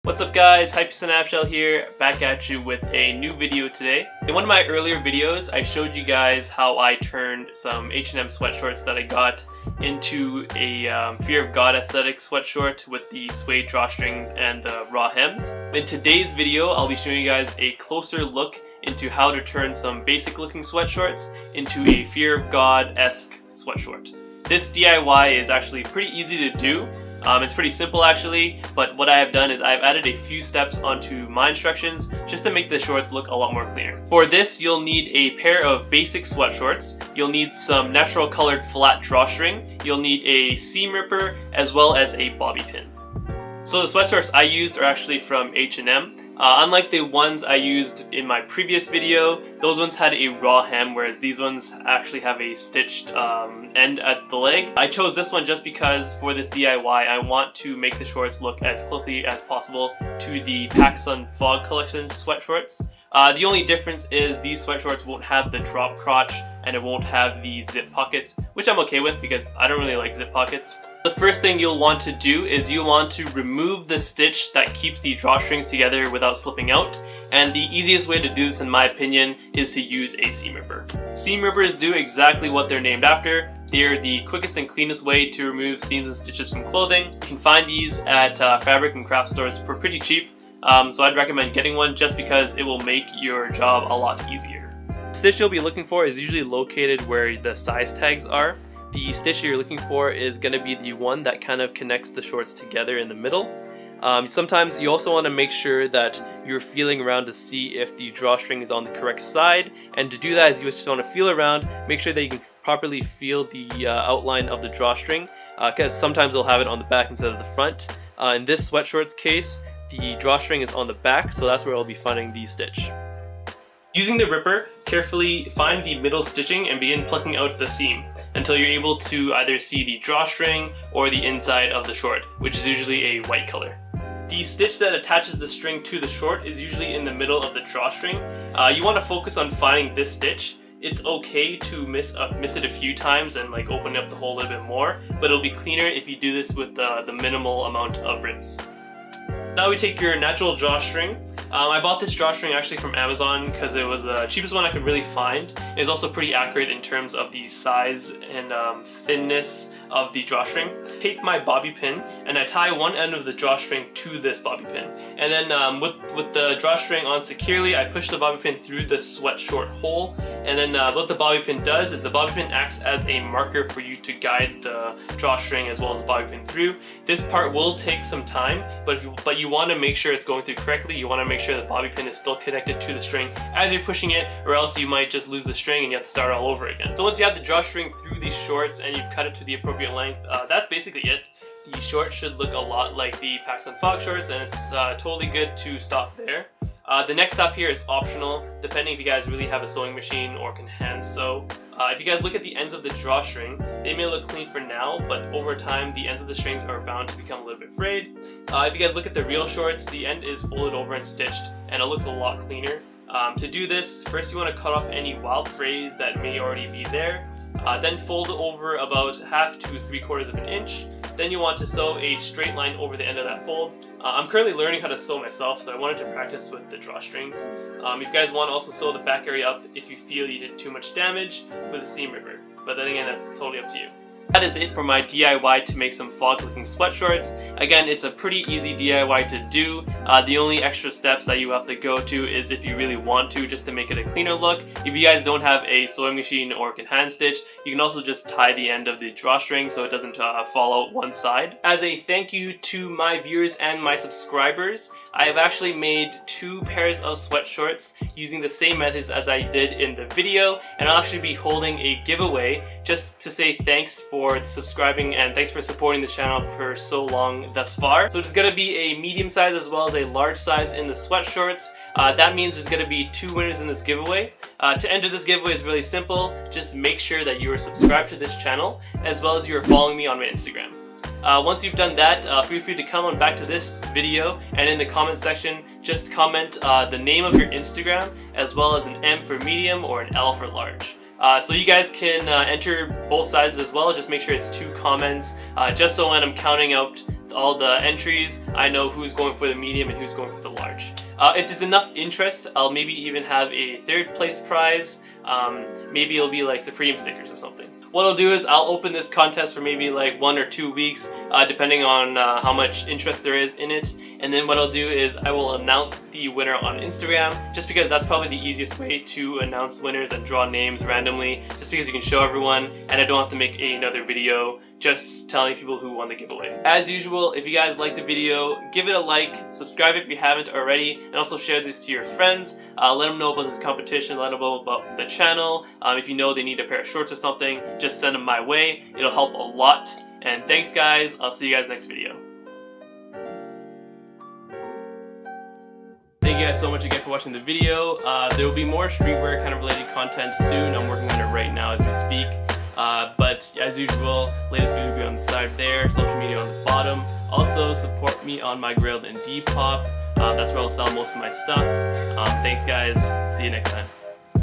What's up guys, Hypebeastinahalfshell here, back at you with a new video today. In one of my earlier videos, I showed you guys how I turned some H&M sweatshorts that I got into a Fear of God aesthetic sweatshirt with the suede drawstrings and the raw hems. In today's video, I'll be showing you guys a closer look into how to turn some basic looking sweatshorts into a Fear of God-esque sweatshirt. This DIY is actually pretty easy to do. It's pretty simple actually, but what I have done is I've added a few steps onto my instructions just to make the shorts look a lot more cleaner. For this, you'll need a pair of basic sweatshorts, you'll need some natural colored flat drawstring, you'll need a seam ripper, as well as a bobby pin. So the sweatshorts I used are actually from H&M. Unlike the ones I used in my previous video, those ones had a raw hem, whereas these ones actually have a stitched end at the leg. I chose this one just because for this DIY I want to make the shorts look as closely as possible to the pacsun Fog Collection sweatshorts. The only difference is these sweatshorts won't have the drop crotch and it won't have the zip pockets, which I'm okay with because I don't really like zip pockets. The first thing you'll want to do is you'll want to remove the stitch that keeps the drawstrings together without slipping out, and the easiest way to do this in my opinion is to use a seam ripper. Seam rippers do exactly what they're named after. They're the quickest and cleanest way to remove seams and stitches from clothing. You can find these at fabric and craft stores for pretty cheap. So I'd recommend getting one just because it will make your job a lot easier. The stitch you'll be looking for is usually located where the size tags are. The stitch you're looking for is going to be the one that kind of connects the shorts together in the middle. Sometimes you also want to make sure that you're feeling around to see if the drawstring is on the correct side, and to do that is you just want to feel around, make sure that you can properly feel the outline of the drawstring, because sometimes they'll have it on the back instead of the front. In this sweatshort's case, the drawstring is on the back, so that's where I'll be finding the stitch. Using the ripper, carefully find the middle stitching and begin plucking out the seam until you're able to either see the drawstring or the inside of the short, which is usually a white color. The stitch that attaches the string to the short is usually in the middle of the drawstring. You want to focus on finding this stitch. It's okay to miss it a few times and like open up the hole a little bit more, but it'll be cleaner if you do this with the minimal amount of rips. Now we take your natural drawstring. I bought this drawstring actually from Amazon because it was the cheapest one I could really find. It's also pretty accurate in terms of the size and thinness of the drawstring. Take my bobby pin and I tie one end of the drawstring to this bobby pin. And then with the drawstring on securely, I push the bobby pin through the sweatshort hole. And then what the bobby pin does is the bobby pin acts as a marker for you to guide the drawstring as well as the bobby pin through. This part will take some time, but you want to make sure it's going through correctly. You want to make sure the bobby pin is still connected to the string as you're pushing it, or else you might just lose the string and you have to start all over again. So once you have the drawstring through these shorts and you've cut it to the appropriate length, that's basically it. The short should look a lot like the pacsun Fog shorts, and it's totally good to stop there. The next step here is optional, depending if you guys really have a sewing machine or can hand sew. If you guys look at the ends of the drawstring, they may look clean for now, but over time the ends of the strings are bound to become a little bit frayed. If you guys look at the real shorts, the end is folded over and stitched, and it looks a lot cleaner. To do this, first you want to cut off any wild frays that may already be there. Then fold it over about 1/2 to 3/4 of an inch. Then you want to sew a straight line over the end of that fold. I'm currently learning how to sew myself, so I wanted to practice with the drawstrings. If you guys want to also sew the back area up if you feel you did too much damage with a seam ripper, but then again, that's totally up to you. That is it for my DIY to make some fog looking sweatshorts. Again, it's a pretty easy DIY to do. The only extra steps that you have to go to is if you really want to, just to make it a cleaner look. If you guys don't have a sewing machine or can hand stitch, you can also just tie the end of the drawstring so it doesn't fall out one side. As a thank you to my viewers and my subscribers, I have actually made 2 pairs of sweatshorts using the same methods as I did in the video, and I'll actually be holding a giveaway just to say thanks for subscribing and thanks for supporting the channel for so long thus far. So there's going to be a medium size as well as a large size in the sweatshorts. That means there's going to be 2 winners in this giveaway. To enter this giveaway is really simple. Just make sure that you are subscribed to this channel as well as you are following me on my Instagram. Once you've done that, feel free to come on back to this video, and in the comment section just comment the name of your Instagram as well as an M for medium or an L for large. So you guys can enter both sizes as well. Just make sure it's 2 comments, just so when I'm counting out all the entries, I know who's going for the medium and who's going for the large. If there's enough interest, I'll maybe even have a third place prize. Maybe it'll be like Supreme stickers or something. What I'll do is I'll open this contest for maybe like 1 or 2 weeks, depending on how much interest there is in it. And then what I'll do is I will announce the winner on Instagram, just because that's probably the easiest way to announce winners and draw names randomly, just because you can show everyone and I don't have to make another video just telling people who won the giveaway. As usual, if you guys like the video, give it a like, subscribe if you haven't already, and also share this to your friends. Let them know about this competition, let them know about the channel. If you know they need a pair of shorts or something, just send them my way. It'll help a lot. And thanks guys, I'll see you guys next video. Thank you guys so much again for watching the video. There will be more streetwear kind of related content soon. I'm working on it right now as we speak. But as usual, latest video will be on the side there, social media on the bottom. Also support me on my Grailed and Depop. That's where I'll sell most of my stuff. Thanks guys, see you next time.